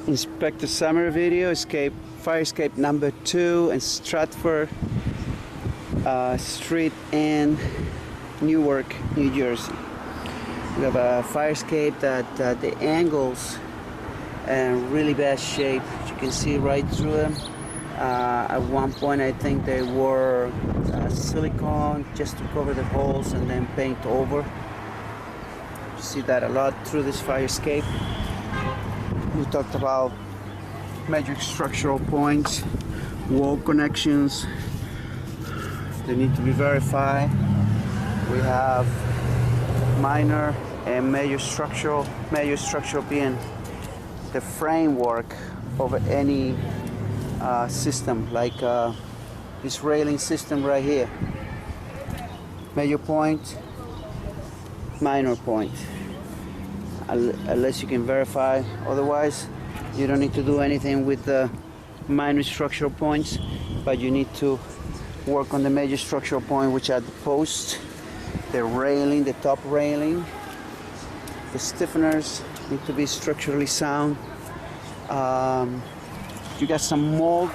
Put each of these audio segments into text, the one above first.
Inspector Summer video, fire escape number 2 in Stratford Street in Newark, New Jersey. We have a fire escape that the angles are in really bad shape. You can see right through them. At one point I think they were silicone just to cover the holes and then paint over. You see that a lot through this fire escape. We talked about major structural points, wall connections. They need to be verified. We have minor and major structural being the framework over any system, like this railing system right here. Major point, minor point. Unless you can verify, otherwise you don't need to do anything with the minor structural points, but you need to work on the major structural point, which are the posts, the railing, the top railing. The stiffeners need to be structurally sound. You got some mold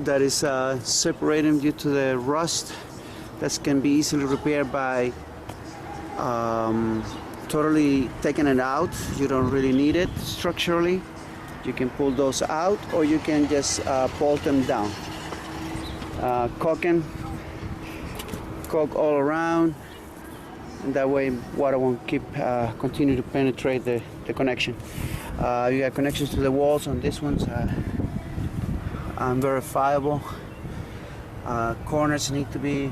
that is separating due to the rust. That can be easily repaired by totally taking it out. You don't really need it structurally. You can pull those out, or you can just bolt them down. Caulk all around, and that way water won't continue to penetrate the connection. You got connections to the walls on this one's unverifiable. Corners need to be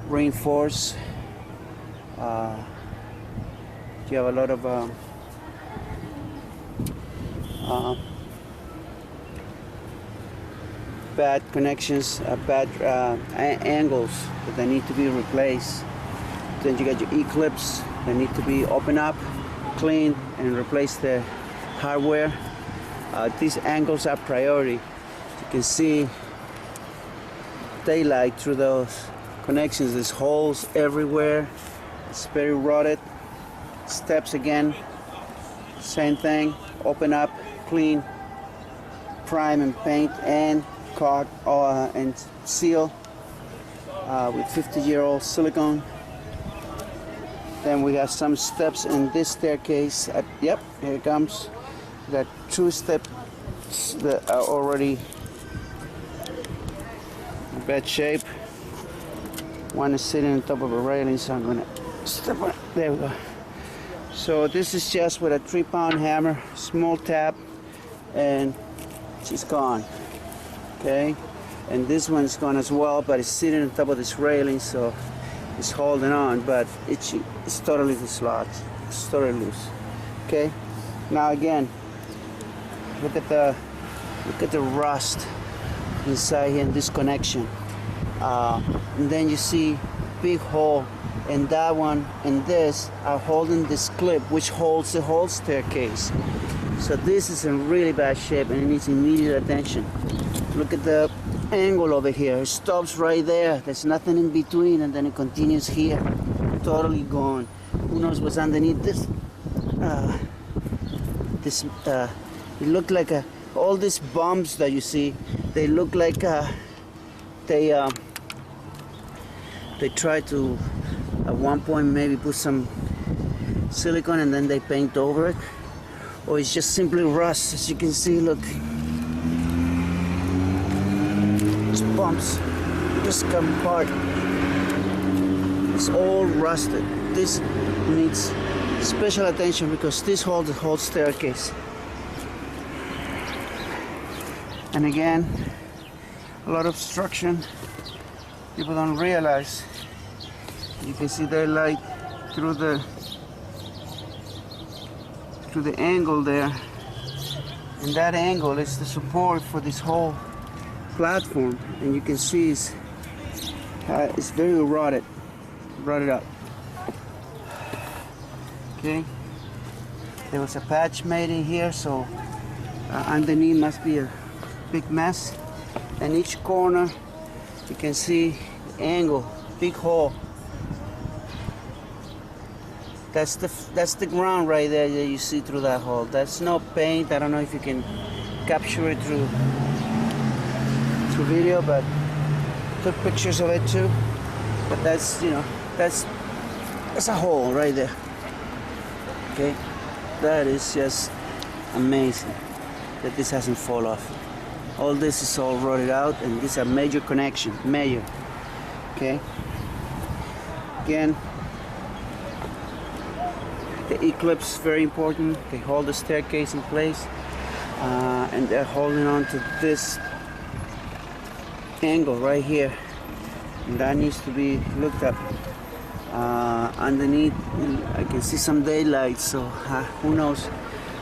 reinforced. You have a lot of bad connections, bad angles that need to be replaced. Then you got your E-clips that need to be opened up, cleaned, and replace the hardware. These angles are priority. You can see daylight through those connections. There's holes everywhere. It's very rotted. Steps again, same thing. Open up, clean, prime and paint, and caulk and seal with 50-year-old silicone. Then we got some steps in this staircase. Yep, here it comes. We got 2 steps that are already in bad shape. One is sitting on top of a railing, so I'm gonna step on it. There we go. So this is just with a 3-pound hammer, small tap, and she's gone. Okay, and this one's gone as well, but it's sitting on top of this railing, so it's holding on, but it's totally dislodged. It's totally loose. Okay, now again, look at the rust inside here in this connection, and then you see big hole, and that one and this are holding this clip, which holds the whole staircase. So this is in really bad shape and it needs immediate attention. Look at the angle over here. It stops right there. There's nothing in between, and then it continues here. Totally gone. Who knows what's underneath this? It looked like all these bumps that you see. They look like they tried to at one point maybe put some silicone and then they paint over it, or it's just simply rust. As you can see, look. Bumps just come apart. It's all rusted. This needs special attention because this holds the whole staircase. And again, a lot of obstruction. People don't realize. You can see their light through the angle there, and that angle is the support for this whole platform, and you can see it's very rotted up. Okay, there was a patch made in here, so underneath must be a big mess, and each corner you can see the angle, big hole. That's the ground right there that you see through that hole. That's no paint. I don't know if you can capture it through video, but took pictures of it too. But that's, you know, that's a hole right there. Okay, that is just amazing that this hasn't fallen off. All this is all rotted out, and this is a major connection, major. Okay, again, the E-clips very important. They hold the staircase in place, and they're holding on to this angle right here, and that needs to be looked at. Underneath I can see some daylight, so who knows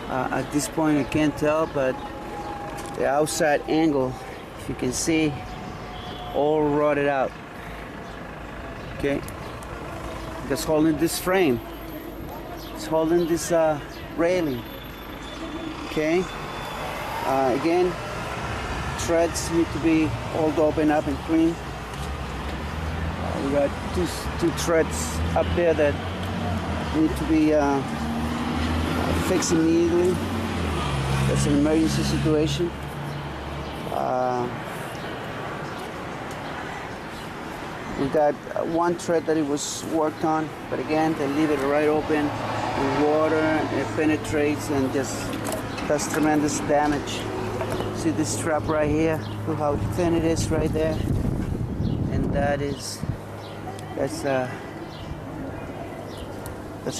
At this point I can't tell, but the outside angle, if you can see, all rotted out. Okay, just holding this frame, it's holding this railing. Okay, again, treads need to be all open up and clean. We got two treads up there that need to be fixed immediately. That's an emergency situation. We got one tread that it was worked on, but again, they leave it right open with water, it penetrates and just does tremendous damage. See this strap right here? Look how thin it is right there. And that's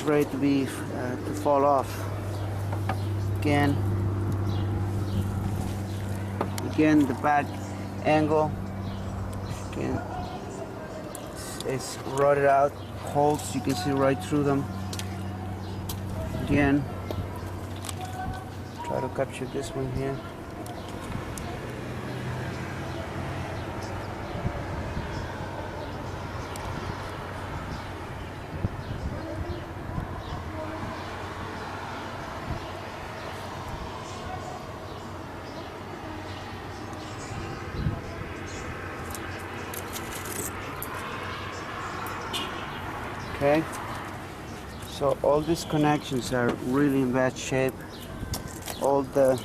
ready to be to fall off. Again, the back angle. Again, it's rotted out. Holes, you can see right through them. Again, try to capture this one here. Okay, so all these connections are really in bad shape. All the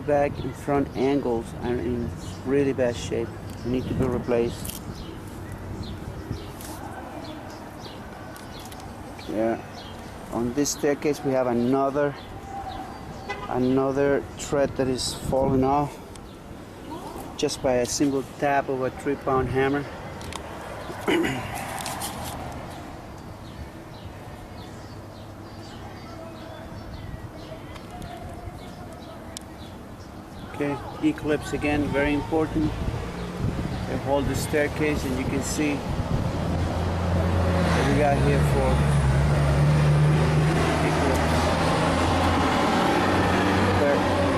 back and front angles are in really bad shape. They need to be replaced. Yeah, on this staircase we have another thread that is falling off just by a single tap of a 3-pound hammer. Okay, E-clips again, very important. They hold the staircase, and you can see what we got here for E-clips.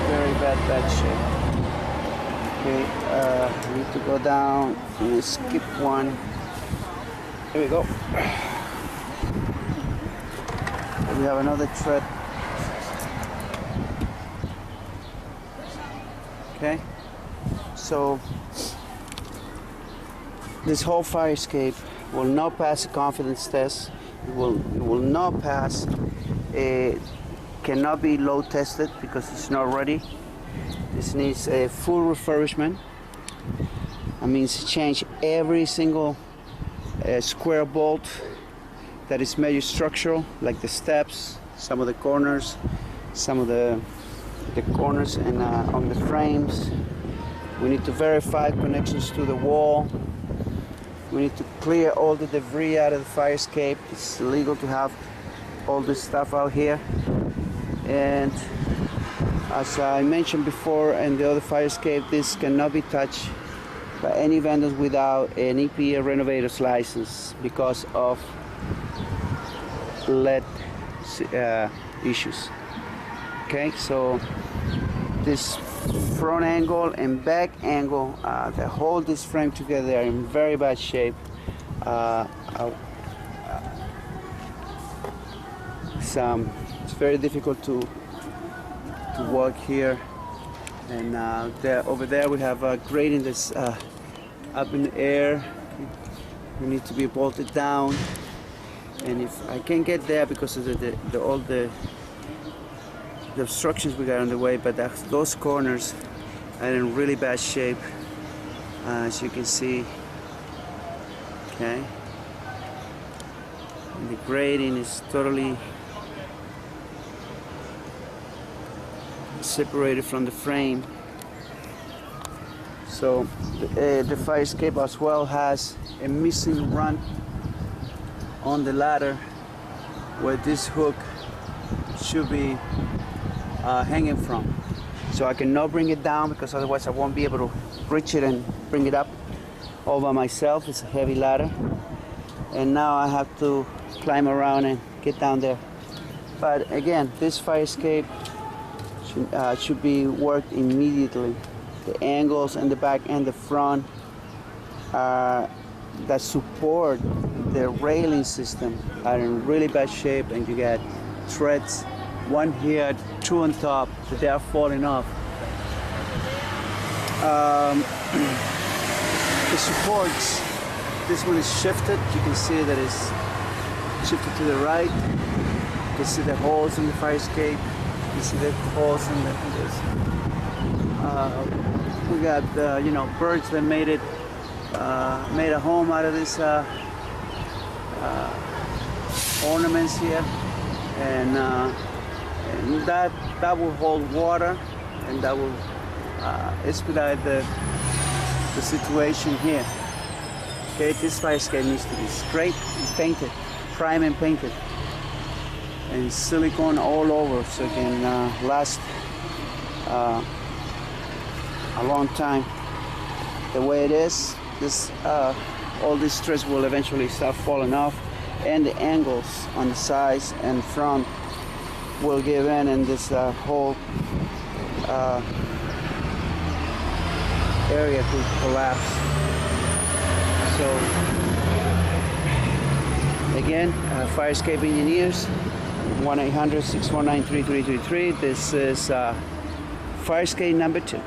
Very bad shape. Okay, we need to go down and skip one. There we go. And we have another thread. Okay, so this whole fire escape will not pass a confidence test. It will not pass. It cannot be load tested because it's not ready. This needs a full refurbishment. That means change every single square bolt that is major structural, like the steps, some of the corners, some of the corners and on the frames. We need to verify connections to the wall. We need to clear all the debris out of the fire escape. It's illegal to have all this stuff out here. And as I mentioned before in the other fire escape, this cannot be touched by any vendors without an EPA renovator's license because of lead issues. Okay, so this front angle and back angle that hold this frame together are in very bad shape. It's very difficult to work here. And over there we have a grating that's up in the air. We need to be bolted down. And if I can't get there because of all the obstructions we got on the way, but those corners are in really bad shape, as you can see. Okay, and the grating is totally separated from the frame. So the fire escape as well has a missing run on the ladder where this hook should be hanging from. So I cannot bring it down because otherwise I won't be able to reach it and bring it up all by myself. It's a heavy ladder. And now I have to climb around and get down there. But again, this fire escape should be worked immediately. The angles in the back and the front that support the railing system are in really bad shape, and you got threads, one here, two on top, but they are falling off. The supports, this one is shifted. You can see that it's shifted to the right. You can see the holes in the fire escape. You can see the holes in this. We got birds that made a home out of this ornaments here, and that will hold water, and that will expedite the situation here. Okay, this fire escape needs to be scraped and painted, prime and painted, and silicone all over so it can last a long time. The way it is, all these threads will eventually start falling off, and the angles on the sides and front will give in, and this whole area could collapse. So again, fire escape engineers, 1-800-619-3333. This is fire escape number 2.